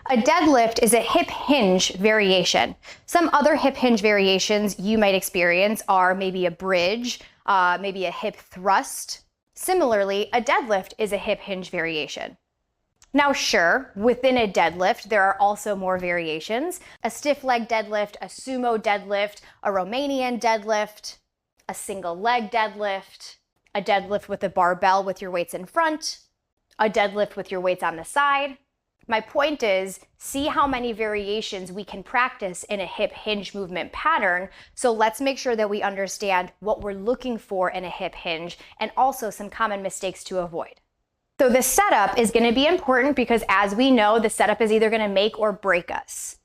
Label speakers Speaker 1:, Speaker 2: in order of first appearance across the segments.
Speaker 1: A deadlift is a hip hinge variation. Some other hip hinge variations you might experience are maybe a bridge, maybe a hip thrust. Similarly, a deadlift is a hip hinge variation. Now, sure, within a deadlift, there are also more variations. A stiff leg deadlift, a sumo deadlift, a Romanian deadlift, a single leg deadlift, a deadlift with a barbell with your weights in front, a deadlift with your weights on the side. My point is, see how many variations we can practice in a hip hinge movement pattern. So let's make sure that we understand what we're looking for in a hip hinge and also some common mistakes to avoid. So the setup is going to be important because, as we know, the setup is either going to make or break us.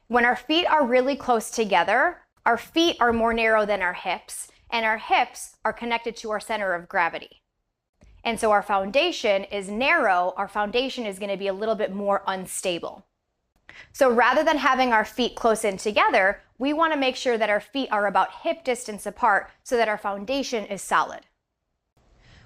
Speaker 1: When our feet are really close together, our feet are more narrow than our hips, and our hips are connected to our center of gravity. And so our foundation is narrow, our foundation is going to be a little bit more unstable. So rather than having our feet close in together, we want to make sure that our feet are about hip distance apart so that our foundation is solid.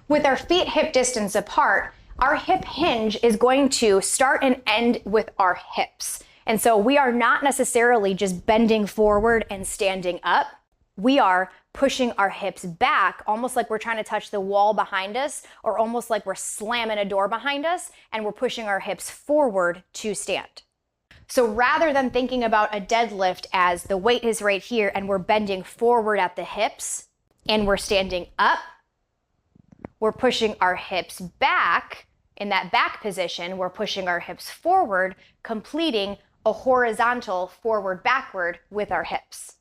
Speaker 1: With our feet hip distance apart, our hip hinge is going to start and end with our hips. And so we are not necessarily just bending forward and standing up. We are pushing our hips back, almost like we're trying to touch the wall behind us, or almost like we're slamming a door behind us, and we're pushing our hips forward to stand. So rather than thinking about a deadlift as the weight is right here and we're bending forward at the hips and we're standing up, we're pushing our hips back. In that back position, we're pushing our hips forward, completing a horizontal forward-backward with our hips.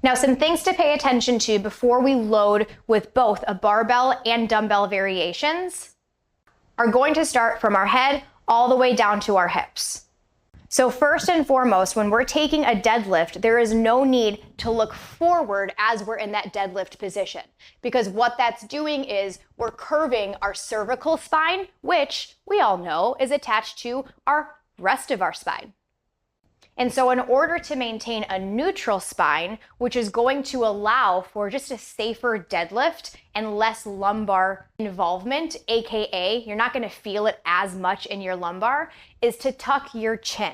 Speaker 1: Now, some things to pay attention to before we load with both a barbell and dumbbell variations are going to start from our head all the way down to our hips. So first and foremost, when we're taking a deadlift, there is no need to look forward as we're in that deadlift position, because what that's doing is we're curving our cervical spine, which we all know is attached to our rest of our spine. And so in order to maintain a neutral spine, which is going to allow for just a safer deadlift and less lumbar involvement, AKA you're not going to feel it as much in your lumbar, is to tuck your chin.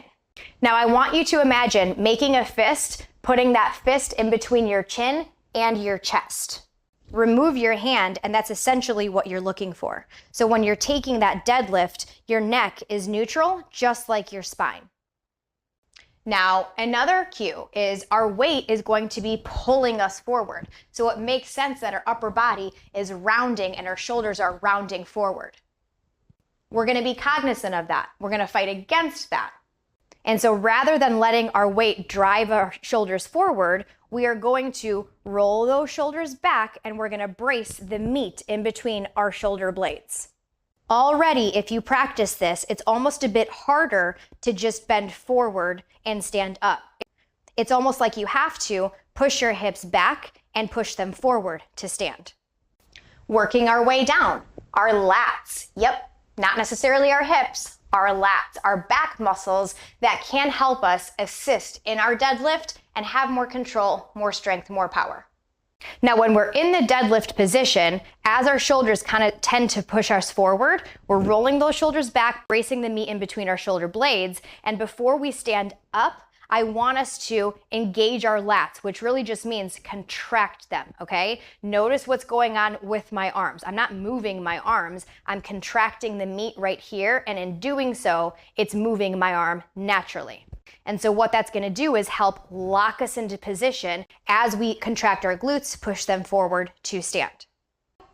Speaker 1: Now I want you to imagine making a fist, putting that fist in between your chin and your chest. Remove your hand, and that's essentially what you're looking for. So when you're taking that deadlift, your neck is neutral, just like your spine. Now, another cue is our weight is going to be pulling us forward. So it makes sense that our upper body is rounding and our shoulders are rounding forward. We're going to be cognizant of that. We're going to fight against that. And so rather than letting our weight drive our shoulders forward, we are going to roll those shoulders back and we're going to brace the meat in between our shoulder blades. Already, if you practice this, it's almost a bit harder to just bend forward and stand up. It's almost like you have to push your hips back and push them forward to stand. Working our way down, our lats. Yep, not necessarily our hips, our lats, our back muscles that can help us assist in our deadlift and have more control, more strength, more power. Now, when we're in the deadlift position, as our shoulders kind of tend to push us forward, we're rolling those shoulders back, bracing the meat in between our shoulder blades. And before we stand up, I want us to engage our lats, which really just means contract them, okay? Notice what's going on with my arms. I'm not moving my arms. I'm contracting the meat right here. And in doing so, it's moving my arm naturally. And so what that's going to do is help lock us into position as we contract our glutes, push them forward to stand.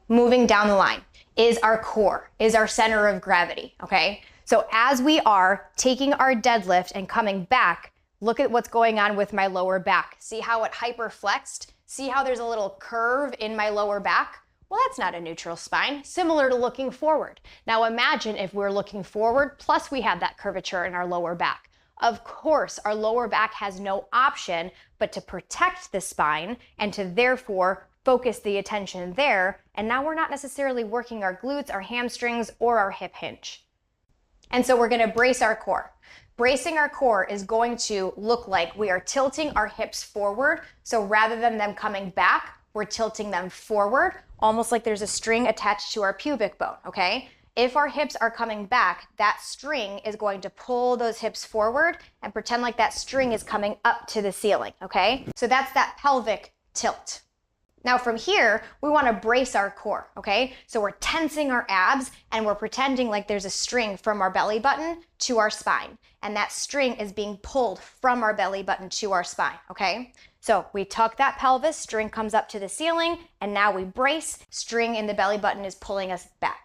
Speaker 1: Moving down the line is our core, is our center of gravity, okay? So as we are taking our deadlift and coming back, look at what's going on with my lower back. See how it hyperflexed? See how there's a little curve in my lower back? Well, that's not a neutral spine, similar to looking forward. Now imagine if we're looking forward, plus we have that curvature in our lower back. Of course, our lower back has no option but to protect the spine and to therefore focus the attention there. And now we're not necessarily working our glutes, our hamstrings, or our hip hinge. And so we're going to brace our core. Bracing our core is going to look like we are tilting our hips forward. So rather than them coming back, we're tilting them forward, almost like there's a string attached to our pubic bone, okay? If our hips are coming back, that string is going to pull those hips forward and pretend like that string is coming up to the ceiling, okay? So that's that pelvic tilt. Now from here, we want to brace our core, okay? So we're tensing our abs and we're pretending like there's a string from our belly button to our spine. And that string is being pulled from our belly button to our spine, okay? So we tuck that pelvis, string comes up to the ceiling, and now we brace, string in the belly button is pulling us back.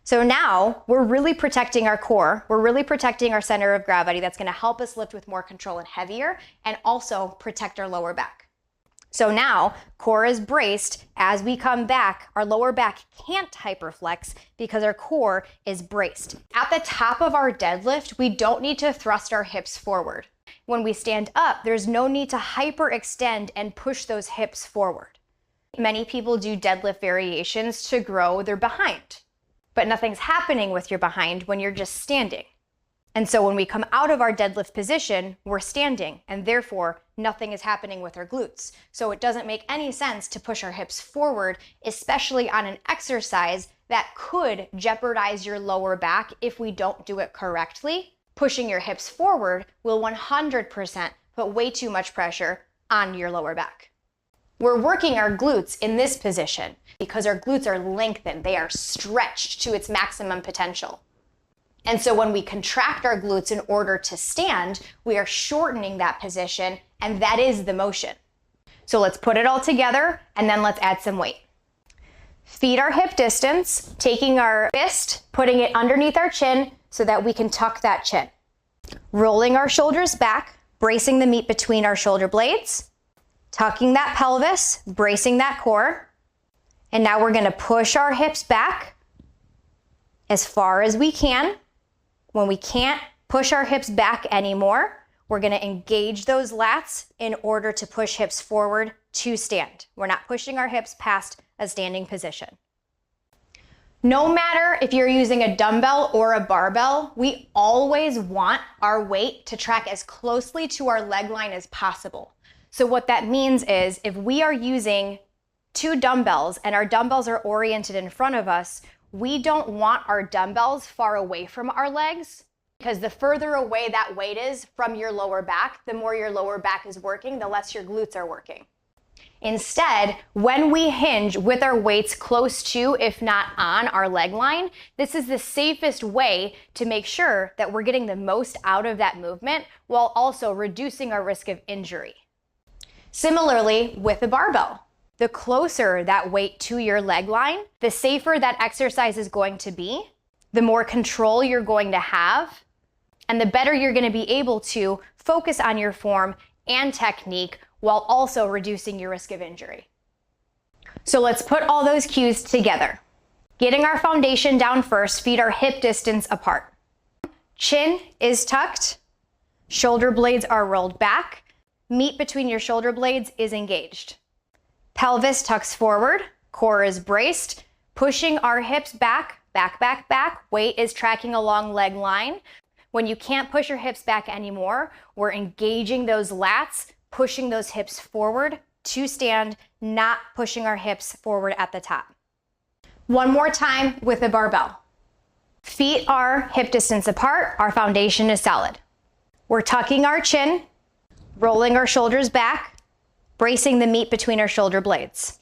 Speaker 1: So now we're really protecting our core. We're really protecting our center of gravity. That's going to help us lift with more control and heavier, and also protect our lower back. So now core is braced. As we come back, our lower back can't hyperflex because our core is braced. At the top of our deadlift, we don't need to thrust our hips forward. When we stand up, there's no need to hyperextend and push those hips forward. Many people do deadlift variations to grow their behind, but nothing's happening with your behind when you're just standing. And so when we come out of our deadlift position, we're standing, and therefore nothing is happening with our glutes. So it doesn't make any sense to push our hips forward, especially on an exercise that could jeopardize your lower back if we don't do it correctly. Pushing your hips forward will 100% put way too much pressure on your lower back. We're working our glutes in this position because our glutes are lengthened. They are stretched to its maximum potential. And so when we contract our glutes in order to stand, we are shortening that position, and that is the motion. So let's put it all together, and then let's add some weight. Feet are hip distance, taking our fist, putting it underneath our chin so that we can tuck that chin. Rolling our shoulders back, bracing the meat between our shoulder blades, tucking that pelvis, bracing that core. And now we're gonna push our hips back as far as we can. When we can't push our hips back anymore, we're gonna engage those lats in order to push hips forward to stand. We're not pushing our hips past a standing position. No matter if you're using a dumbbell or a barbell, we always want our weight to track as closely to our leg line as possible. So what that means is if we are using 2 dumbbells and our dumbbells are oriented in front of us, we don't want our dumbbells far away from our legs, because the further away that weight is from your lower back, the more your lower back is working, the less your glutes are working. Instead, when we hinge with our weights close to, if not on, our leg line, this is the safest way to make sure that we're getting the most out of that movement while also reducing our risk of injury. Similarly, with a barbell, the closer that weight to your leg line, the safer that exercise is going to be, the more control you're going to have, and the better you're going to be able to focus on your form and technique while also reducing your risk of injury. So let's put all those cues together. Getting our foundation down first, feet are hip distance apart. Chin is tucked, shoulder blades are rolled back, meat between your shoulder blades is engaged. Pelvis tucks forward, core is braced, pushing our hips back, back, back, back. Weight is tracking along leg line. When you can't push your hips back anymore, we're engaging those lats, pushing those hips forward to stand, not pushing our hips forward at the top. One more time with a barbell. Feet are hip distance apart, our foundation is solid. We're tucking our chin, rolling our shoulders back, bracing the meat between our shoulder blades.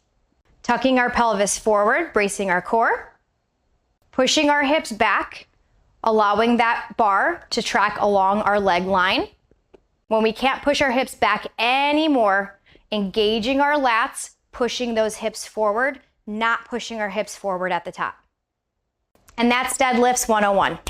Speaker 1: Tucking our pelvis forward, bracing our core, pushing our hips back, allowing that bar to track along our leg line. When we can't push our hips back anymore, engaging our lats, pushing those hips forward, not pushing our hips forward at the top. And that's Deadlifts 101.